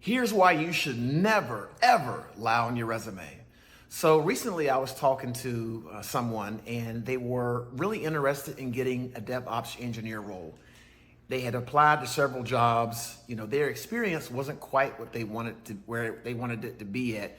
Here's why you should never, ever lie on your resume. So recently I was talking to someone and they were really interested in getting a DevOps engineer role. They had applied to several jobs. Their experience wasn't quite what they wanted to, where they wanted it to be at.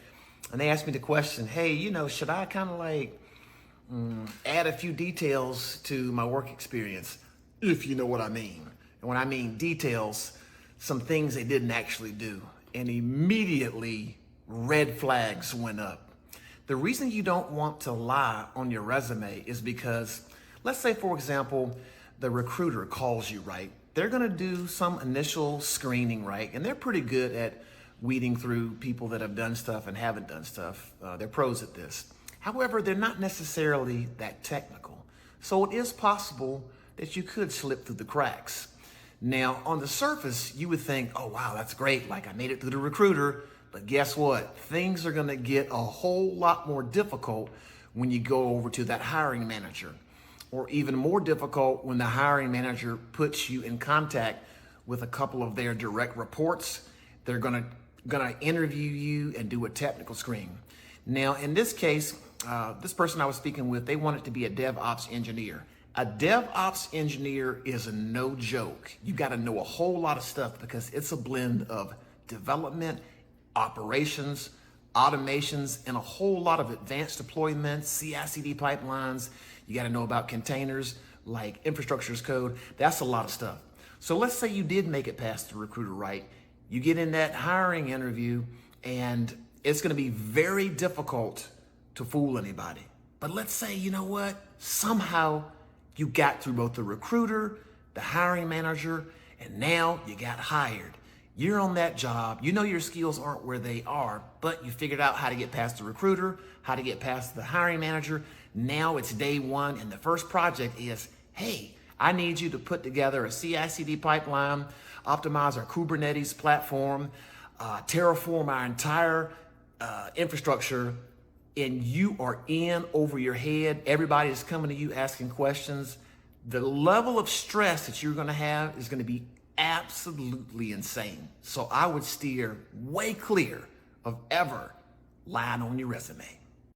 And they asked me the question, hey, should I kind of add a few details to my work experience, if you know what I mean. And when I mean details, some things they didn't actually do. And immediately red flags went up. The reason you don't want to lie on your resume is because, let's say for example, the recruiter calls you, right? They're gonna do some initial screening, right? And they're pretty good at weeding through people that have done stuff and haven't done stuff. They're pros at this. However, they're not necessarily that technical. So it is possible that you could slip through the cracks. Now, on the surface, you would think, oh, wow, that's great. Like I made it through the recruiter, but guess what? Things are gonna get a whole lot more difficult when you go over to that hiring manager, or even more difficult when the hiring manager puts you in contact with a couple of their direct reports. They're gonna interview you and do a technical screen. Now, in this case, this person I was speaking with, they wanted to be a DevOps engineer. A DevOps engineer is no joke. You got to know a whole lot of stuff because it's a blend of development, operations, automations, and a whole lot of advanced deployments, CI/CD pipelines. You got to know about containers, like infrastructure as code. That's a lot of stuff. So let's say you did make it past the recruiter, right? You get in that hiring interview and it's going to be very difficult to fool anybody. But let's say, you know what? Somehow you got through both the recruiter, the hiring manager, and now you got hired. You're on that job. You know your skills aren't where they are, but you figured out how to get past the recruiter, how to get past the hiring manager. Now it's day one, and the first project is, hey, I need you to put together a CI/CD pipeline, optimize our Kubernetes platform, terraform our entire infrastructure, and you are in over your head. Everybody is coming to you asking questions. The level of stress that you're gonna have is gonna be absolutely insane. So I would steer way clear of ever lying on your resume.